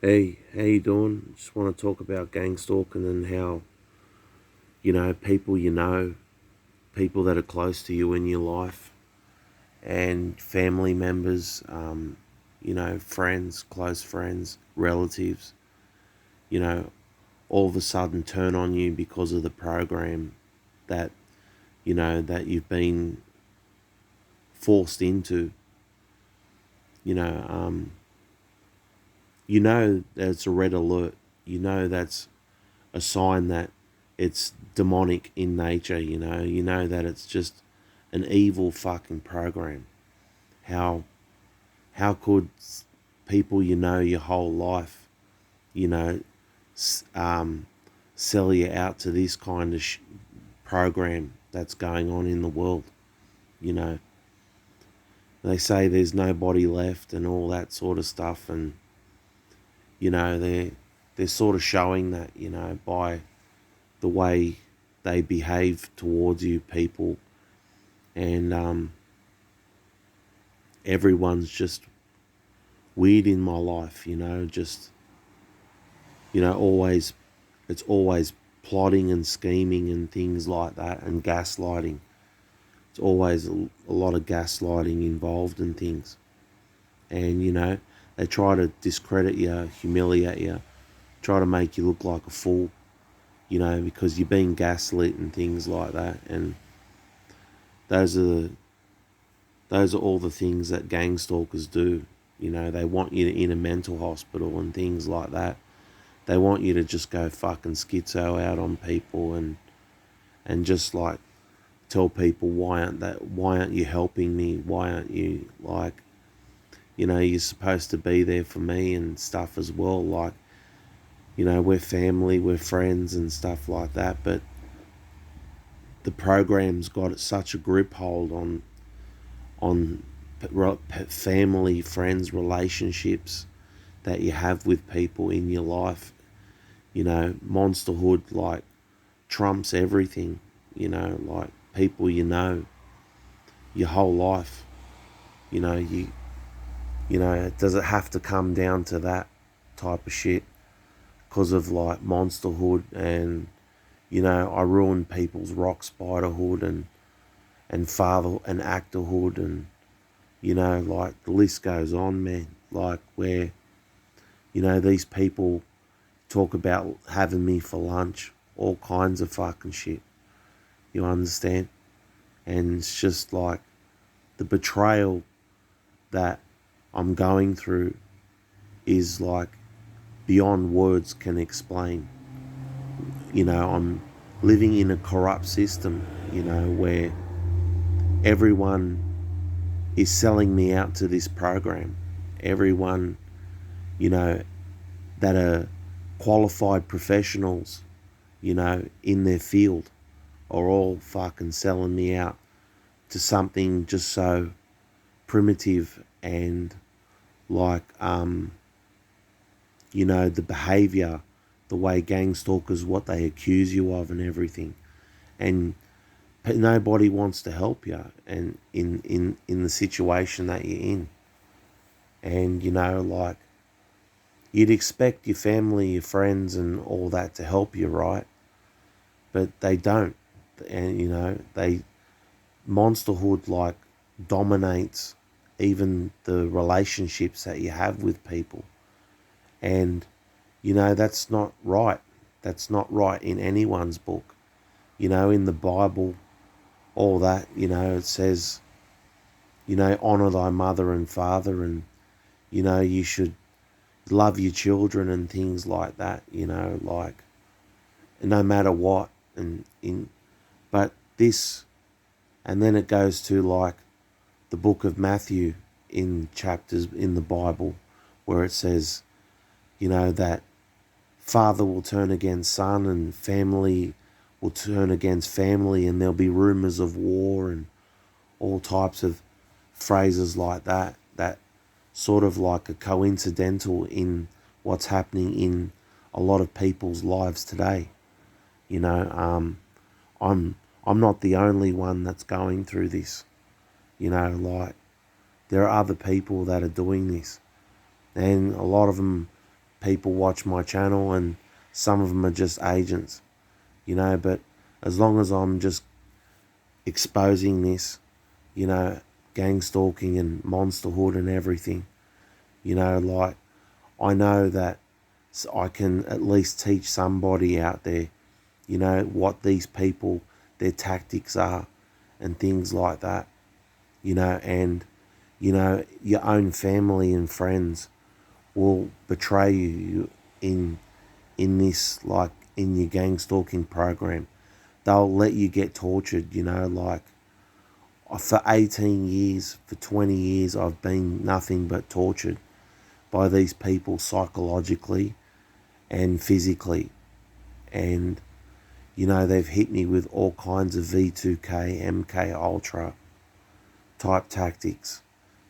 Hey, how you doing? Just want to talk about gang stalking and how, people people that are close to you in your life and family members, friends, close friends, relatives, you know, all of a sudden turn on you because of the program that, that you've been forced into, you know, um, that it's a red alert. That's a sign that it's demonic in nature, you know that it's just an evil fucking program. How how could people your whole life, you know sell you out to this kind of program that's going on in the world? you know they say there's nobody left and all that sort of stuff, and they're sort of showing that, by the way they behave towards you people. And everyone's just weird in my life, just, always, it's always plotting and scheming and things like that, and gaslighting. It's always a lot of gaslighting involved in things. And, they try to discredit you, humiliate you, try to make you look like a fool, because you're being gaslit and things like that. And those are those are all the things that gang stalkers do. They want you in a mental hospital and things like that. They want you to just go fucking schizo out on people, and just like tell people, why aren't you helping me? Why aren't you, like, you're supposed to be there for me and stuff as well. Like, we're family, we're friends and stuff like that. But the program's got such a grip hold on family, friends, relationships that you have with people in your life. Monsterhood, like, trumps everything. Like, people your whole life. You know, you does it have to come down to that type of shit? Because of, like, monsterhood, and I ruined people's rock spiderhood, and father and actorhood, and like, the list goes on, man. Like, where, these people talk about having me for lunch, all kinds of fucking shit. You understand? And it's just like the betrayal that I'm going through is like beyond words can explain. I'm living in a corrupt system, where everyone is selling me out to this program. Everyone, you know, that are qualified professionals, in their field, are all fucking selling me out to something just so primitive, and like, the behavior, the way gang stalkers, what they accuse you of and everything. And nobody wants to help you, and in the situation that you're in. And, like, you'd expect your family, your friends and all that to help you, right? But they don't. And, they monsterhood, like, dominates even the relationships that you have with people. And, that's not right. That's not right in anyone's book. In the Bible, all that, it says, honor thy mother and father, and, you should love your children and things like that, like, no matter what. But this, and then it goes to, like, the book of Matthew, in chapters in the Bible, where it says, that father will turn against son, and family will turn against family, and there'll be rumors of war, and all types of phrases like that, that sort of like a coincidental in what's happening in a lot of people's lives today. You know, um, I'm I'm not the only one that's going through this. Like, there are other people that are doing this, and a lot of them, people watch my channel, and some of them are just agents, but as long as I'm just exposing this, you know, gang stalking and monsterhood and everything, like, I know that I can at least teach somebody out there, what these people, their tactics are and things like that, and, your own family and friends will betray you in this, like, in your gang stalking program. They'll let you get tortured, like, for 18 years, for 20 years, I've been nothing but tortured by these people psychologically and physically. And, they've hit me with all kinds of V2K, MK Ultra type tactics.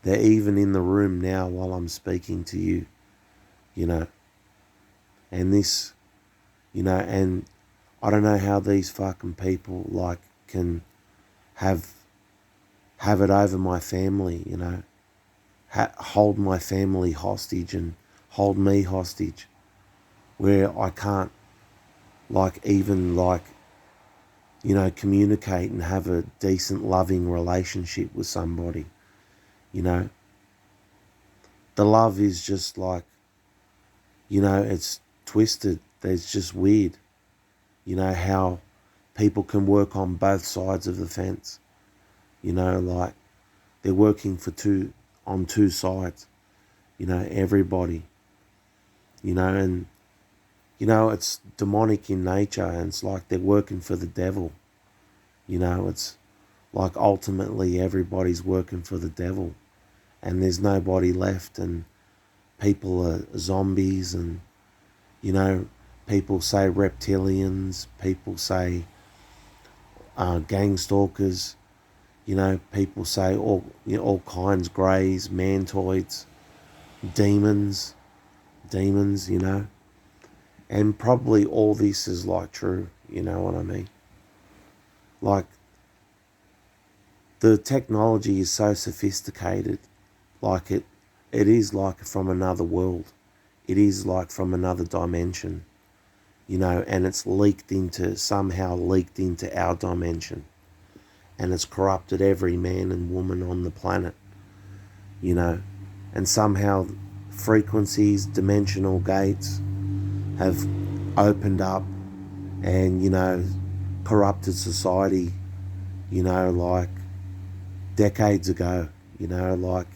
They're even in the room now while I'm speaking to you, you know. And this, and I don't know how these fucking people, like, can have it over my family, hold my family hostage and hold me hostage, where I can't, like, even, like, communicate and have a decent, loving relationship with somebody, The love is just like, it's twisted. It's just weird, how people can work on both sides of the fence, like, they're working on two sides, everybody, and, it's demonic in nature, and it's like they're working for the devil, it's like ultimately everybody's working for the devil, and there's nobody left, and people are zombies, and, people say reptilians, people say gang stalkers, people say all kinds, greys, mantoids, demons, and probably all this is, like, true, you know what I mean? Like, the technology is so sophisticated, like, it is like from another world. It is like from another dimension, and it's somehow leaked into our dimension, and it's corrupted every man and woman on the planet, and somehow frequencies, dimensional gates have opened up and, corrupted society, like decades ago, like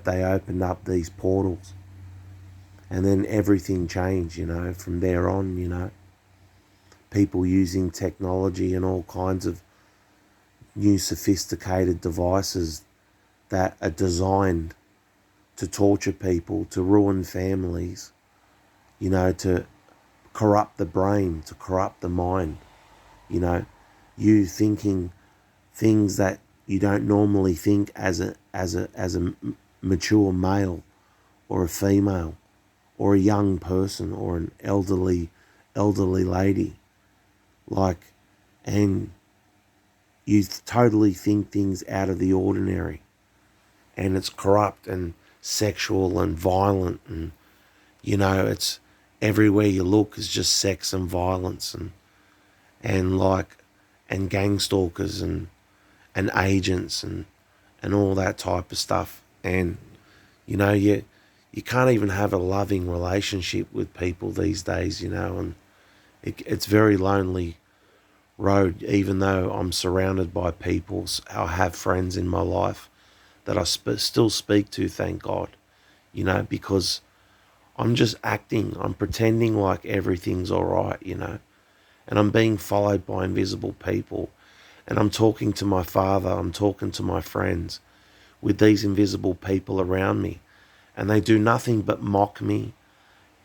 they opened up these portals, and then everything changed, from there on, people using technology and all kinds of new sophisticated devices that are designed to torture people, to ruin families, to corrupt the brain, to corrupt the mind, you thinking things that you don't normally think as a mature male or a female or a young person or an elderly lady, like, and you totally think things out of the ordinary, and it's corrupt and sexual and violent, and, it's everywhere you look is just sex and violence, and like, and gang stalkers and agents and all that type of stuff. And, you can't even have a loving relationship with people these days, and it's very lonely road, even though I'm surrounded by people. I have friends in my life that I still speak to, thank God, because I'm just acting, I'm pretending like everything's all right, and I'm being followed by invisible people, and I'm talking to my father, I'm talking to my friends with these invisible people around me, and they do nothing but mock me,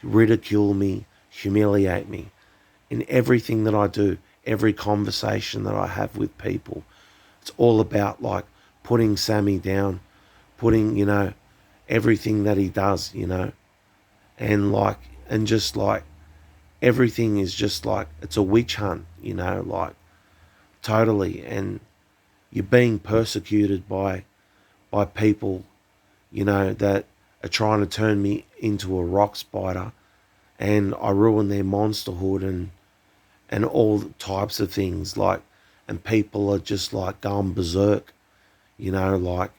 ridicule me, humiliate me in everything that I do, every conversation that I have with people. It's all about, like, putting Sammy down, putting, everything that he does, and, like, and just, like, everything is just like, it's a witch hunt, like, totally. And you're being persecuted by people, that are trying to turn me into a rock spider and I ruin their monsterhood and all types of things, like, and people are just like going berserk, like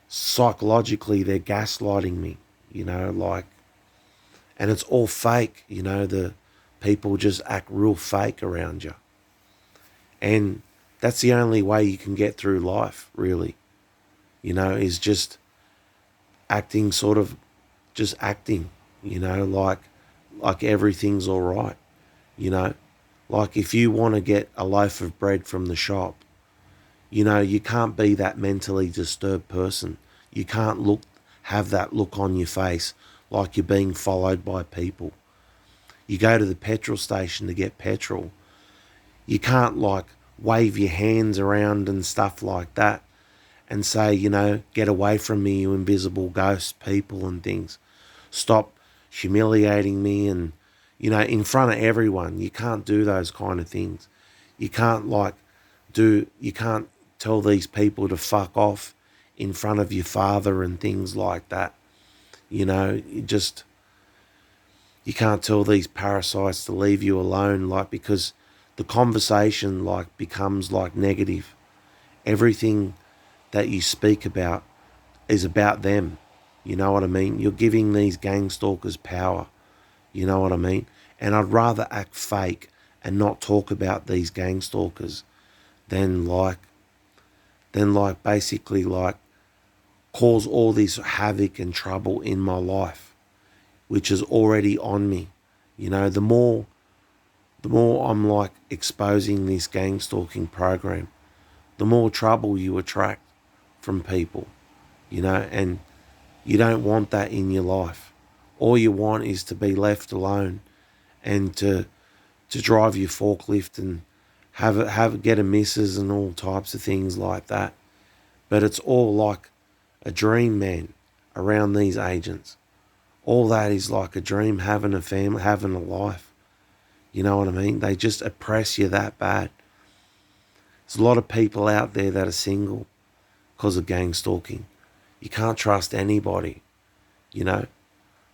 psychologically they're gaslighting me, like, and it's all fake, the people just act real fake around you. And that's the only way you can get through life, really, is just acting sort of, just acting, like everything's all right, you know. Like if you want to get a loaf of bread from the shop, you can't be that mentally disturbed person. You can't have that look on your face like you're being followed by people. You go to the petrol station to get petrol. You can't like wave your hands around and stuff like that and say, get away from me, you invisible ghost people and things. Stop humiliating me and, in front of everyone. You can't do those kind of things. You can't you can't tell these people to fuck off in front of your father and things like that. You can't tell these parasites to leave you alone, like, because the conversation like becomes like negative. Everything that you speak about is about them. You know what I mean? You're giving these gang stalkers power. You know what I mean? And I'd rather act fake and not talk about these gang stalkers than basically like cause all this havoc and trouble in my life, which is already on me. The more I'm like exposing this gang stalking program, the more trouble you attract from people, and you don't want that in your life. All you want is to be left alone and to drive your forklift and get a missus and all types of things like that. But it's all like a dream, man, around these agents. All that is like a dream, having a family, having a life. You know what I mean? They just oppress you that bad. There's a lot of people out there that are single because of gang stalking. You can't trust anybody, you know?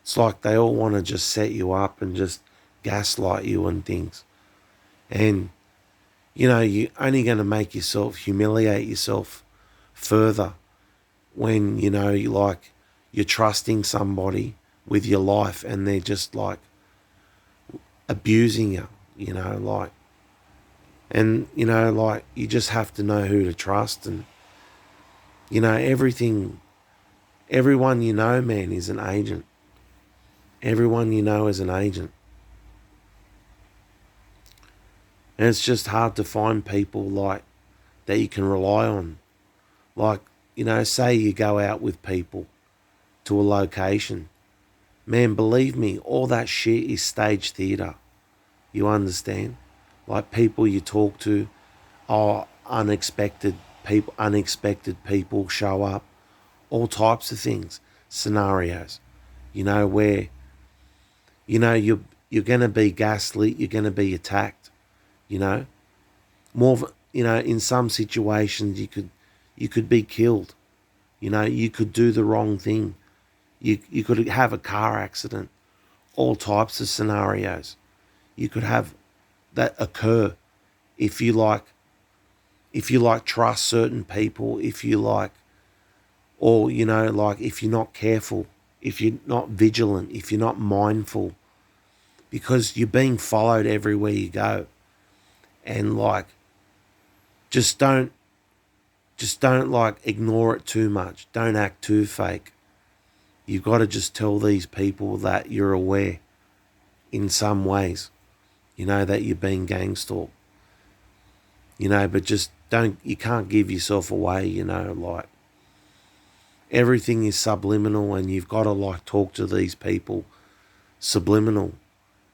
It's like they all want to just set you up and just gaslight you and things. And, you're only going to make yourself humiliate yourself further when, you're trusting somebody with your life and they're just like abusing you, and, you just have to know who to trust. And, everyone man, is an agent. Everyone is an agent. And it's just hard to find people like that you can rely on. Like, say you go out with people to a location. Man, believe me, all that shit is stage theatre. You understand? Like people you talk to are unexpected people show up. All types of things, scenarios, where, you're going to be gaslit, you're going to be attacked, more in some situations you could be killed, you could do the wrong thing, you could have a car accident, all types of scenarios you could have that occur if you trust certain people, if you like, or if you're not careful, if you're not vigilant, if you're not mindful, because you're being followed everywhere you go. And like, just don't like ignore it too much. Don't act too fake. You've got to just tell these people that you're aware in some ways, that you're being gang stalked, but just you can't give yourself away, like everything is subliminal, and you've got to like talk to these people subliminal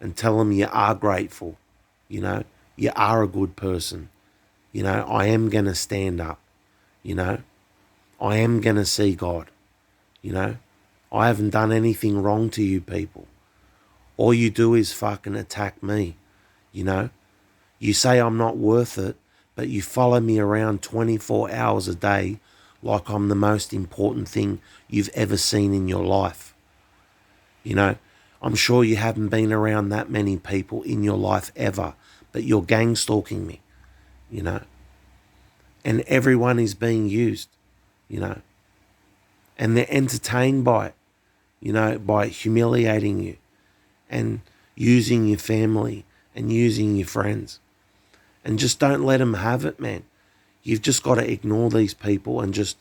and tell them you are grateful, you are a good person, I am going to stand up, I am going to see God, I haven't done anything wrong to you people. All you do is fucking attack me, You say I'm not worth it, but you follow me around 24 hours a day like I'm the most important thing you've ever seen in your life. I'm sure you haven't been around that many people in your life ever, but you're gang stalking me, you know. And everyone is being used, you know. And they're entertained by it, you know, by humiliating you and using your family and using your friends. And just don't let them have it, man. You've just got to ignore these people and just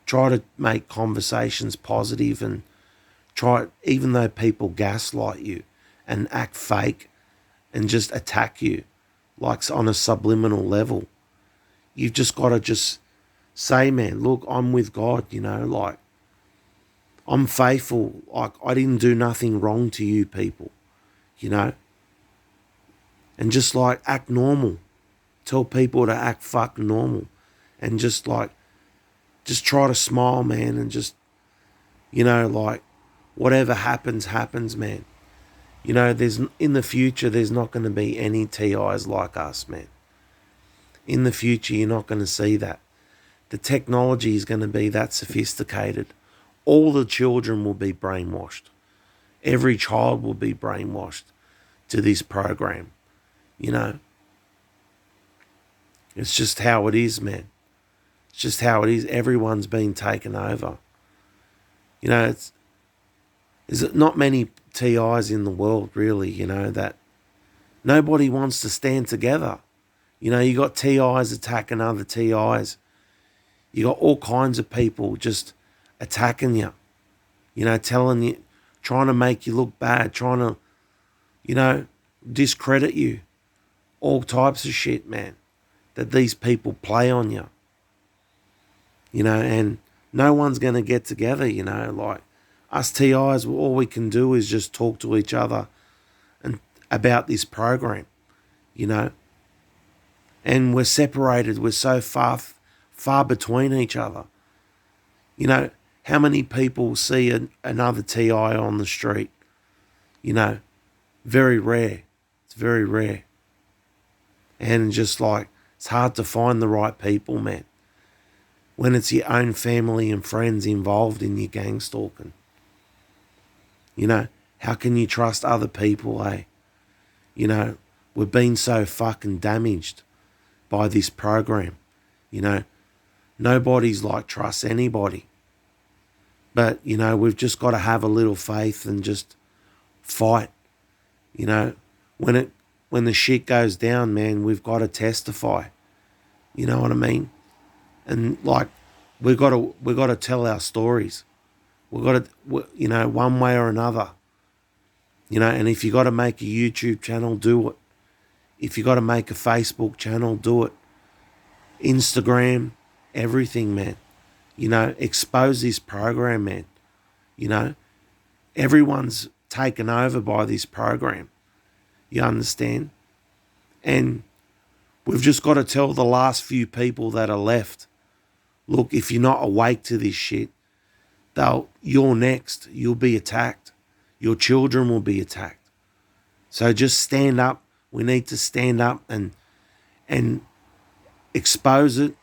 try to make conversations positive and try, even though people gaslight you and act fake and just attack you like on a subliminal level, you've just got to just say, man, look, I'm with God, you know, like I'm faithful. Like I didn't do nothing wrong to you people, you know, and just like act normal. Tell people to act fucking normal and just like, just try to smile, man, and just, you know, like whatever happens, happens, man. You know, there's in the future, there's not going to be any TIs like us, man. In the future, you're not going to see that. The technology is going to be that sophisticated. All the children will be brainwashed. Every child will be brainwashed to this program, you know. It's just how it is, man. It's just how it is. Everyone's been taken over. You know, there's not many TIs in the world, really, you know, that nobody wants to stand together. You know, you got TIs attacking other TIs. You got all kinds of people just attacking you, you know, telling you, trying to make you look bad, trying to, you know, discredit you. All types of shit, man, that these people play on you. You know, and no one's going to get together, you know, like us TIs, all we can do is just talk to each other and about this program, you know. And we're separated. We're so far between each other. You know, how many people see another TI on the street? You know, very rare. It's very rare. And just like, it's hard to find the right people, man, when it's your own family and friends involved in your gang stalking. You know, how can you trust other people, eh? You know, we've been so fucking damaged by this program. You know, nobody's like trusts anybody. But, you know, we've just got to have a little faith and just fight. You know, when the shit goes down, man, we've got to testify. You know what I mean? And like, we've got to tell our stories. We've got to, you know, one way or another. You know, and if you got to make a YouTube channel, do it. If you got to make a Facebook channel, do it. Instagram, everything, man. You know, expose this program, man. You know, everyone's taken over by this program. You understand? And we've just got to tell the last few people that are left, look, if you're not awake to this shit, you're next. You'll be attacked. Your children will be attacked. So just stand up. We need to stand up and expose it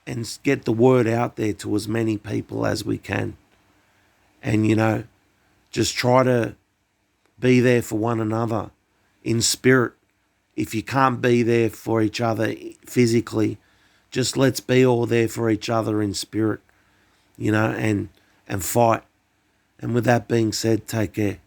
and get the word out there to as many people as we can. And, you know, just try to be there for one another in spirit. If you can't be there for each other physically, just let's be all there for each other in spirit, you know, and fight. And with that being said, take care.